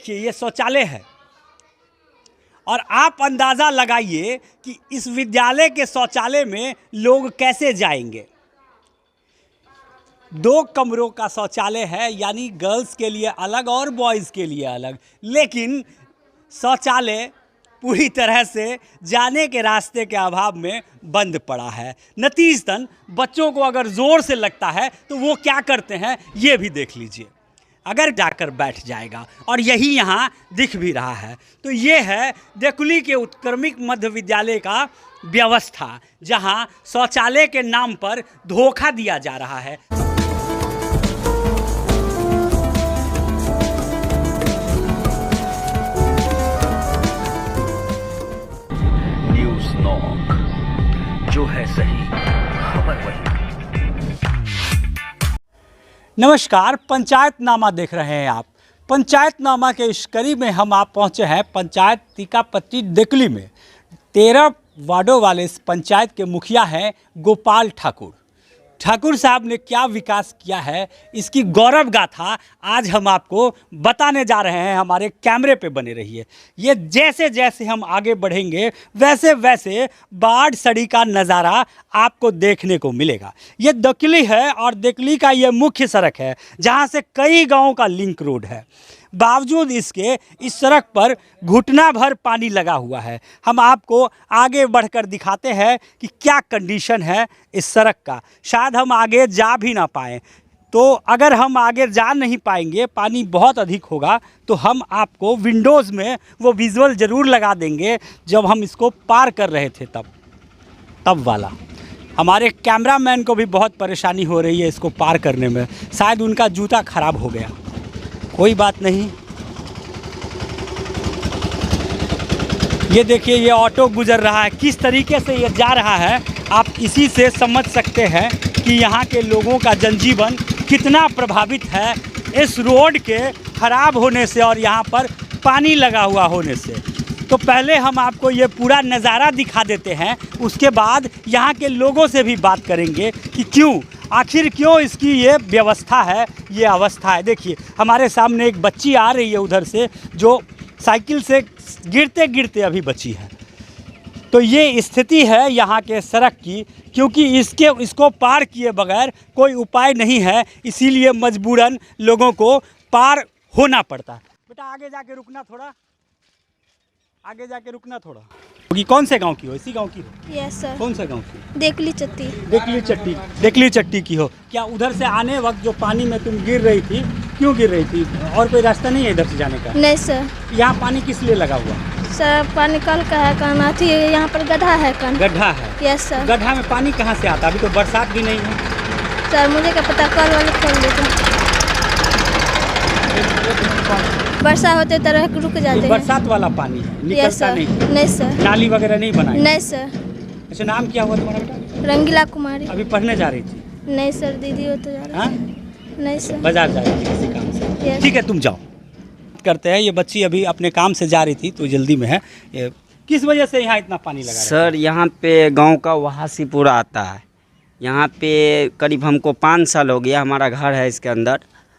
देखिए ये शौचालय है और आप अंदाज़ा लगाइए कि इस विद्यालय के शौचालय में लोग कैसे जाएंगे। 2 कमरों का शौचालय है, यानी गर्ल्स के लिए अलग और बॉयज़ के लिए अलग, लेकिन शौचालय पूरी तरह से जाने के रास्ते के अभाव में बंद पड़ा है। नतीजतन बच्चों को अगर ज़ोर से लगता है तो वो क्या करते हैं ये भी देख लीजिए। अगर जाकर बैठ जाएगा, और यही यहाँ दिख भी रहा है। तो ये है देकुली के उत्क्रमिक मध्य विद्यालय का व्यवस्था, जहाँ शौचालय के नाम पर धोखा दिया जा रहा है। न्यूज़ नॉक, जो है सही खबर वही। नमस्कार, पंचायतनामा देख रहे हैं आप। पंचायतनामा के इस कड़ी में हम आप पहुंचे हैं पंचायत टीकापट्टी देकुली में। 13 वार्डों वाले इस पंचायत के मुखिया हैं गोपाल ठाकुर। ठाकुर साहब ने क्या विकास किया है, इसकी गौरव गाथा आज हम आपको बताने जा रहे हैं। हमारे कैमरे पे बने रहिए। ये जैसे जैसे हम आगे बढ़ेंगे वैसे वैसे बाढ़ सड़ी का नज़ारा आपको देखने को मिलेगा। ये देकुली है और देकुली का ये मुख्य सड़क है, जहाँ से कई गाँवों का लिंक रोड है। बावजूद इसके इस सड़क पर घुटना भर पानी लगा हुआ है। हम आपको आगे बढ़कर दिखाते हैं कि क्या कंडीशन है इस सड़क का। शायद हम आगे जा भी ना पाएँ, तो अगर हम आगे जा नहीं पाएंगे, पानी बहुत अधिक होगा, तो हम आपको विंडोज़ में वो विजुअल ज़रूर लगा देंगे जब हम इसको पार कर रहे थे तब वाला। हमारे कैमरामैन को भी बहुत परेशानी हो रही है इसको पार करने में। शायद उनका जूता ख़राब हो गया, कोई बात नहीं। ये देखिए ये ऑटो गुजर रहा है, किस तरीके से ये जा रहा है आप इसी से समझ सकते हैं कि यहाँ के लोगों का जनजीवन कितना प्रभावित है इस रोड के ख़राब होने से और यहाँ पर पानी लगा हुआ होने से। तो पहले हम आपको ये पूरा नज़ारा दिखा देते हैं, उसके बाद यहाँ के लोगों से भी बात करेंगे कि आखिर क्यों इसकी ये व्यवस्था है, ये अवस्था है। देखिए हमारे सामने एक बच्ची आ रही है उधर से, जो साइकिल से गिरते गिरते अभी बची है। तो ये स्थिति है यहाँ के सड़क की, क्योंकि इसको पार किए बगैर कोई उपाय नहीं है, इसीलिए मजबूरन लोगों को पार होना पड़ता है। बेटा आगे जाके रुकना थोड़ा, आगे जाके रुकना थोड़ा। कि कौन से गांव की हो? इसी गांव की हो? Yes sir. कौन से गांव की? देकुली चट्टी। देकुली चट्टी की हो। क्या उधर से आने वक्त जो पानी में तुम गिर रही थी, क्यों गिर रही थी? और कोई रास्ता नहीं है इधर से जाने का? नहीं सर। यहाँ पानी किस लिए लगा हुआ? सर पानी कल का है, कहना थी यहाँ पर गड्ढा है। गड्ढा है? Yes sir. गड्ढा में पानी कहाँ से आता? अभी तो बरसात भी नहीं है। सर मुझे क्या पता, कल वाले खोल देते, वर्षा होते तरह रुक जाते हैं। बरसात वाला पानी है, निकलता नहीं? नहीं सर। नाली वगैरह नहीं बनाई? नहीं सर। अच्छा, नाम क्या हुआ तुम्हारा बेटा? रंगीला कुमारी। अभी पढ़ने जा रही थी? नहीं सर, दीदी हो तो जा रही। हाँ? नहीं सर। बाजार जा रही थी किसी काम से? ठीक है तुम जाओ। करते हैं, ये बच्ची अभी अपने काम से जा रही थी तो जल्दी में है। किस वजह से यहाँ इतना पानी लगा? सर यहाँ पे गांव का वहासीपुरा आता है। यहाँ पे करीब हमको 5 साल हो गया, हमारा घर है इसके अंदर।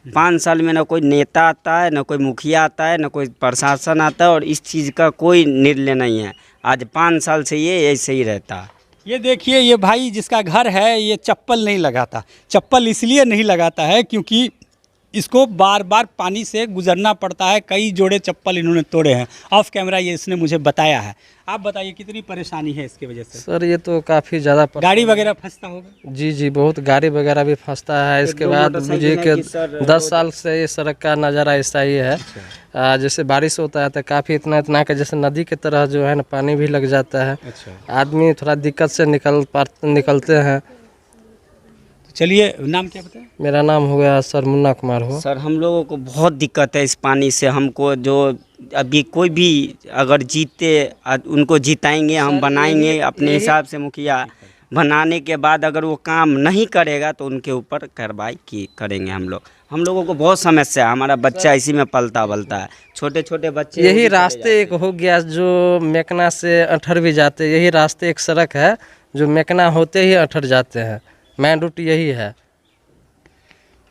5 साल में ना कोई नेता आता है, ना कोई मुखिया आता है, ना कोई प्रशासन आता है, और इस चीज़ का कोई निर्णय नहीं है। आज 5 साल से ये ऐसे ही रहता है। ये देखिए ये भाई जिसका घर है, ये चप्पल नहीं लगाता। चप्पल इसलिए नहीं लगाता है क्योंकि इसको बार बार पानी से गुजरना पड़ता है। कई जोड़े चप्पल इन्होंने तोड़े हैं। ऑफ कैमरा ये इसने मुझे बताया है। आप बताइए कितनी परेशानी है इसकी वजह से? सर ये तो काफ़ी ज़्यादा गाड़ी वगैरह फंसता होगा? जी बहुत गाड़ी वगैरह भी फंसता है। इसके बाद मुझे के 10 साल से ये सड़क का नज़ारा ऐसा ही है। जैसे बारिश होता है तो काफ़ी इतना का जैसे नदी की तरह जो है ना पानी भी लग जाता है। आदमी थोड़ा दिक्कत से निकलते हैं। चलिए, नाम क्या बताया? मेरा नाम हो गया सर मुन्ना कुमार हो। सर हम लोगों को बहुत दिक्कत है इस पानी से। हमको जो अभी कोई भी अगर जीते उनको जिताएंगे, हम बनाएंगे अपने हिसाब से। मुखिया बनाने के बाद अगर वो काम नहीं करेगा तो उनके ऊपर कार्रवाई करेंगे हम लोग। हम लोगों को बहुत समस्या है, हमारा बच्चा इसी में पलता बलता है, छोटे छोटे बच्चे। यही रास्ते एक हो गया जो मेकना से अठर भी जाते, यही रास्ते एक सड़क है जो मेकना होते ही अठर जाते हैं। मेन रूट यही है।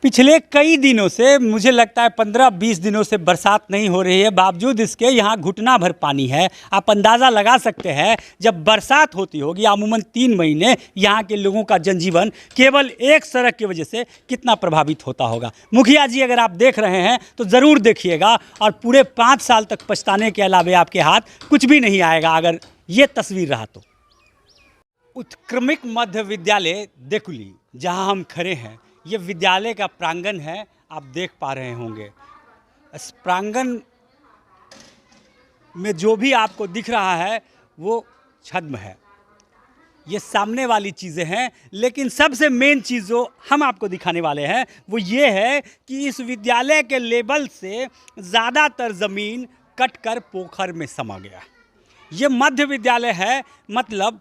पिछले कई दिनों से, मुझे लगता है 15-20 दिनों से बरसात नहीं हो रही है, बावजूद इसके यहाँ घुटना भर पानी है। आप अंदाज़ा लगा सकते हैं जब बरसात होती होगी अमूमन 3 महीने, यहाँ के लोगों का जनजीवन केवल एक सड़क की वजह से कितना प्रभावित होता होगा। मुखिया जी, अगर आप देख रहे हैं तो ज़रूर देखिएगा, और पूरे 5 साल तक पछताने के अलावे आपके हाथ कुछ भी नहीं आएगा अगर ये तस्वीर रहा तो। उत्क्रमिक मध्य विद्यालय देकुली, जहाँ हम खड़े हैं, ये विद्यालय का प्रांगण है। आप देख पा रहे होंगे इस प्रांगण में जो भी आपको दिख रहा है वो छद्म है, ये सामने वाली चीज़ें हैं। लेकिन सबसे मेन चीज़ जो हम आपको दिखाने वाले हैं वो ये है कि इस विद्यालय के लेवल से ज़्यादातर ज़मीन कटकर पोखर में समा गया। ये मध्य विद्यालय है, मतलब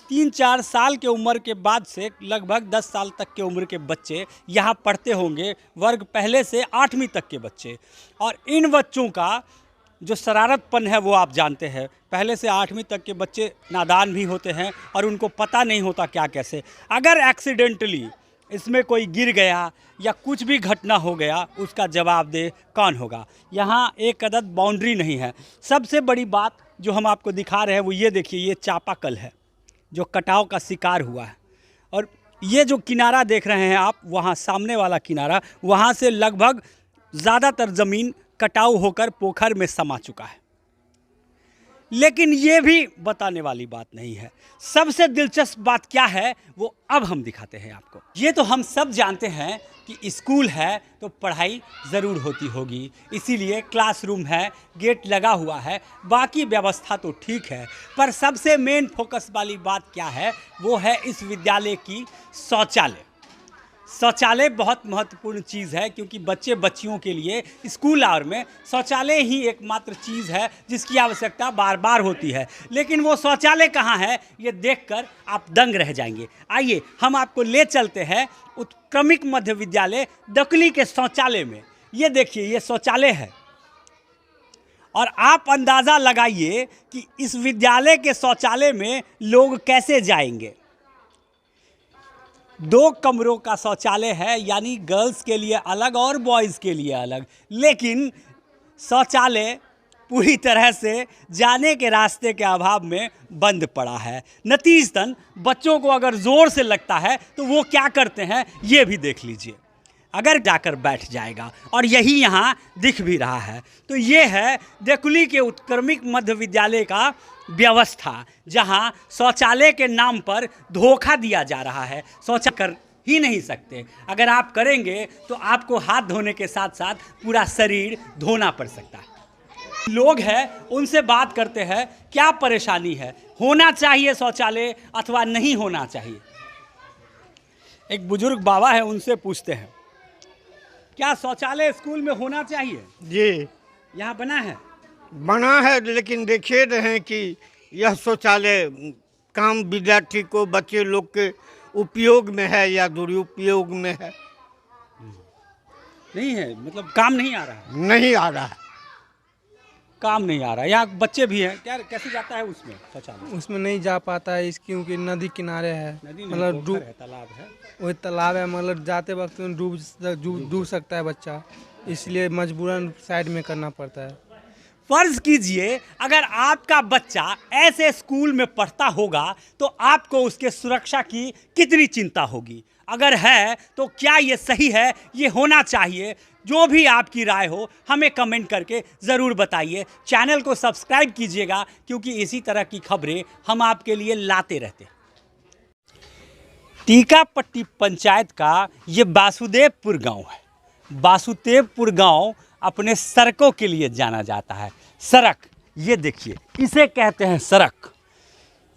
3-4 साल के उम्र के बाद से लगभग 10 साल तक के उम्र के बच्चे यहाँ पढ़ते होंगे, वर्ग पहले से 8वीं तक के बच्चे। और इन बच्चों का जो शरारतपन है वो आप जानते हैं, पहले से 8वीं तक के बच्चे नादान भी होते हैं और उनको पता नहीं होता क्या कैसे। अगर एक्सीडेंटली इसमें कोई गिर गया या कुछ भी घटना हो गया, उसका जवाबदेह कौन होगा। यहाँ एक अदद बाउंड्री नहीं है। सबसे बड़ी बात जो हम आपको दिखा रहे हैं वो ये देखिए, ये चापाकल है जो कटाव का शिकार हुआ है। और ये जो किनारा देख रहे हैं आप, वहाँ सामने वाला किनारा, वहाँ से लगभग ज़्यादातर ज़मीन कटाव होकर पोखर में समा चुका है। लेकिन ये भी बताने वाली बात नहीं है। सबसे दिलचस्प बात क्या है वो अब हम दिखाते हैं आपको। ये तो हम सब जानते हैं कि स्कूल है तो पढ़ाई ज़रूर होती होगी, इसीलिए क्लासरूम है, गेट लगा हुआ है, बाकी व्यवस्था तो ठीक है। पर सबसे मेन फोकस वाली बात क्या है वो है इस विद्यालय की शौचालय। शौचालय बहुत महत्वपूर्ण चीज़ है, क्योंकि बच्चे बच्चियों के लिए स्कूल आवर में शौचालय ही एकमात्र चीज़ है जिसकी आवश्यकता बार बार होती है। लेकिन वो शौचालय कहाँ है ये देखकर आप दंग रह जाएंगे। आइए हम आपको ले चलते हैं उत्क्रमिक मध्य विद्यालय देकुली के शौचालय में। ये देखिए, ये शौचालय है और आप अंदाज़ा लगाइए कि इस विद्यालय के शौचालय में लोग कैसे जाएंगे। 2 कमरों का शौचालय है, यानी गर्ल्स के लिए अलग और बॉयज़ के लिए अलग। लेकिन शौचालय पूरी तरह से जाने के रास्ते के अभाव में बंद पड़ा है। नतीजतन बच्चों को अगर ज़ोर से लगता है तो वो क्या करते हैं ये भी देख लीजिए। अगर जाकर बैठ जाएगा, और यही यहाँ दिख भी रहा है। तो ये है देकुली के उत्क्रमिक मध्य विद्यालय का व्यवस्था, जहाँ शौचालय के नाम पर धोखा दिया जा रहा है। शौचालय कर ही नहीं सकते, अगर आप करेंगे तो आपको हाथ धोने के साथ साथ पूरा शरीर धोना पड़ सकता है। लोग हैं उनसे बात करते हैं, क्या परेशानी है, होना चाहिए शौचालय अथवा नहीं होना चाहिए। एक बुजुर्ग बाबा है, उनसे पूछते हैं, क्या शौचालय स्कूल में होना चाहिए? जी यहाँ बना है? बना है, लेकिन देखिए रहे कि यह शौचालय काम विद्यार्थी को, बच्चे लोग के उपयोग में है या दुरुपयोग में है। नहीं है, मतलब काम नहीं आ रहा है? नहीं आ रहा है, काम नहीं आ रहा है। यहाँ बच्चे भी हैं, क्या कैसे जाता है उसमें शौचालय? उसमें नहीं जा पाता है क्योंकि नदी किनारे है, नदी मतलब डूब, तालाब है, वही तालाब है, मतलब जाते वक्त में डूब सकता है बच्चा, इसलिए मजबूरन साइड में करना पड़ता है। फर्ज कीजिए अगर आपका बच्चा ऐसे स्कूल में पढ़ता होगा तो आपको उसके सुरक्षा की कितनी चिंता होगी। अगर है तो क्या ये सही है, ये होना चाहिए? जो भी आपकी राय हो हमें कमेंट करके ज़रूर बताइए। चैनल को सब्सक्राइब कीजिएगा, क्योंकि इसी तरह की खबरें हम आपके लिए लाते रहते हैं। टीकापट्टी पंचायत का ये वासुदेवपुर गांव है। वासुदेवपुर गांव अपने सड़कों के लिए जाना जाता है। सड़क, ये देखिए, इसे कहते हैं सड़क।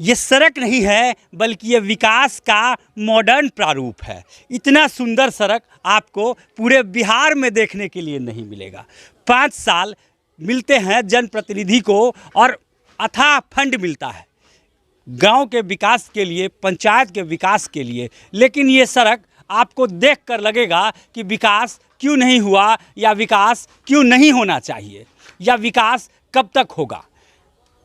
ये सड़क नहीं है बल्कि ये विकास का मॉडर्न प्रारूप है। इतना सुंदर सड़क आपको पूरे बिहार में देखने के लिए नहीं मिलेगा। 5 साल मिलते हैं जनप्रतिनिधि को और अथाह फंड मिलता है गांव के विकास के लिए, पंचायत के विकास के लिए। लेकिन ये सड़क आपको देखकर लगेगा कि विकास क्यों नहीं हुआ, या विकास क्यों नहीं होना चाहिए, या विकास कब तक होगा।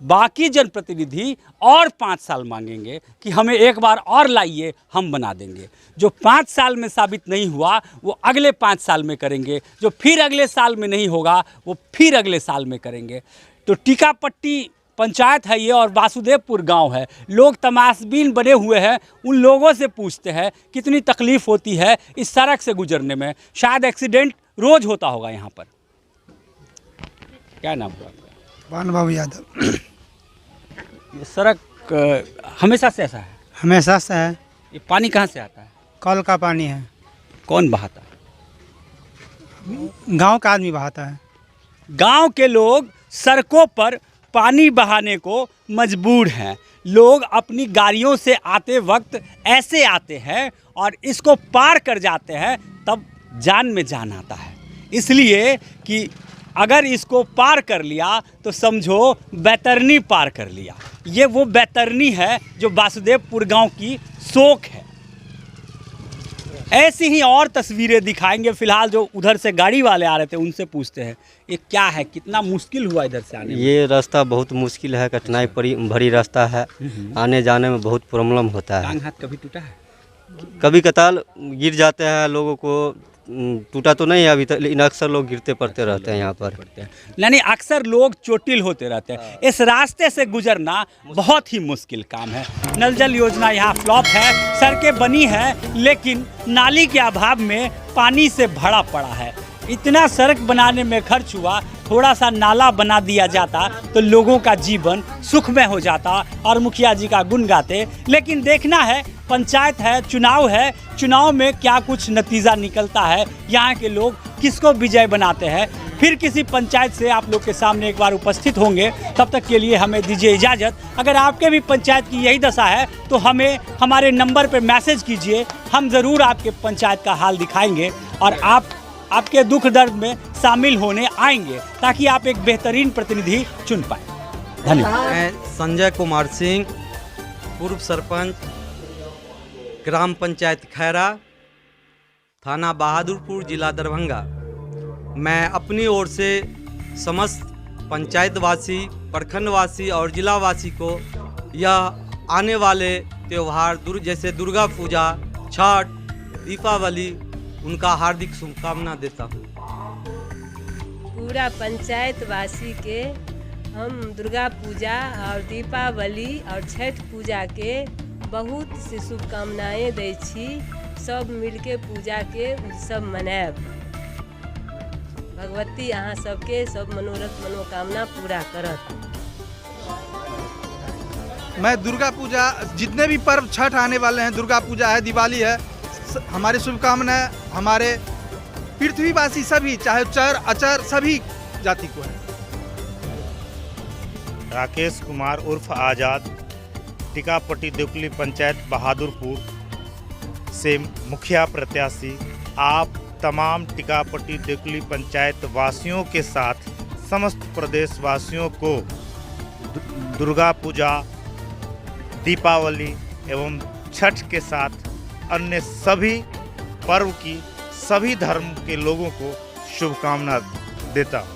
बाकी जनप्रतिनिधि और 5 साल मांगेंगे कि हमें एक बार और लाइए, हम बना देंगे। जो 5 साल में साबित नहीं हुआ वो अगले 5 साल में करेंगे, जो फिर अगले साल में नहीं होगा वो फिर अगले साल में करेंगे। तो टीकापट्टी पंचायत है ये और वासुदेवपुर गांव है। लोग तमाशबीन बने हुए हैं, उन लोगों से पूछते हैं कितनी तकलीफ़ होती है इस सड़क से गुजरने में। शायद एक्सीडेंट रोज़ होता होगा यहाँ पर। क्या नाम हुआ आपका? भानु बाबू यादव। ये सड़क हमेशा से ऐसा है? हमेशा से है। ये पानी कहाँ से आता है? कल का पानी है। कौन बहाता है? गांव का आदमी बहाता है। गांव के लोग सड़कों पर पानी बहाने को मजबूर हैं। लोग अपनी गाड़ियों से आते वक्त ऐसे आते हैं और इसको पार कर जाते हैं, तब जान में जान आता है। इसलिए कि अगर इसको पार कर लिया तो समझो बैतरनी पार कर लिया। ये वो बैतरनी है जो वासुदेवपुर गांव की शोक है। ऐसी ही और तस्वीरें दिखाएंगे। फिलहाल जो उधर से गाड़ी वाले आ रहे थे उनसे पूछते हैं ये क्या है, कितना मुश्किल हुआ इधर से आने में? ये रास्ता बहुत मुश्किल है, कठिनाई भरी रास्ता है। आने जाने में बहुत प्रॉब्लम होता है। टांग हाथ कभी टूटा है? कभी कताल गिर जाते हैं लोगों को, टूटा तो नहीं है अभी तक, लेकिन अक्सर लोग गिरते पड़ते रहते हैं यहाँ पर। यानी अक्सर लोग चोटिल होते रहते हैं। इस रास्ते से गुजरना बहुत ही मुश्किल काम है। नल जल योजना यहाँ फ्लॉप है। सड़कें बनी हैं लेकिन नाली के अभाव में पानी से भरा पड़ा है। इतना सड़क बनाने में खर्च हुआ, थोड़ा सा नाला बना दिया जाता तो लोगों का जीवन सुखमय हो जाता और मुखिया जी का गुण गाते। लेकिन देखना है, पंचायत है, चुनाव है, चुनाव में क्या कुछ नतीजा निकलता है, यहाँ के लोग किसको विजय बनाते हैं। फिर किसी पंचायत से आप लोग के सामने एक बार उपस्थित होंगे। तब तक के लिए हमें दीजिए इजाज़त। अगर आपके भी पंचायत की यही दशा है तो हमें हमारे नंबर पर मैसेज कीजिए। हम ज़रूर आपके पंचायत का हाल दिखाएंगे और आपके दुख दर्द में शामिल होने आएंगे ताकि आप एक बेहतरीन प्रतिनिधि चुन पाएँ। धन्यवाद। मैं संजय कुमार सिंह, पूर्व सरपंच, ग्राम पंचायत खैरा, थाना बहादुरपुर, जिला दरभंगा। मैं अपनी ओर से समस्त पंचायतवासी, प्रखंडवासी और जिलावासी को यह आने वाले त्यौहार जैसे दुर्गा पूजा, छठ, दीपावली, उनका हार्दिक शुभकामना देता हूँ। पूरा पंचायतवासी के हम दुर्गा पूजा और दीपावली और छठ पूजा के बहुत सी शुभकामनाएँ दै छी। सब मिलके पूजा के उत्सव मनाएब। भगवती अहाँ सबके सब मनोरथ मनोकामना पूरा करत। मैं दुर्गा पूजा, जितने भी पर्व छठ आने वाले हैं, दुर्गा पूजा है, दिवाली है, हमारी शुभकामनाएं हमारे पृथ्वीवासी सभी, चाहे चर अचर सभी जाति को है। राकेश कुमार उर्फ आज़ाद, टीकापट्टी देवकुली पंचायत बहादुरपुर से मुखिया प्रत्याशी। आप तमाम टीकापट्टी देवकुली पंचायत वासियों के साथ समस्त प्रदेश वासियों को दुर्गा पूजा, दीपावली एवं छठ के साथ अन्य सभी पर्व की सभी धर्म के लोगों को शुभकामना देता हूँ।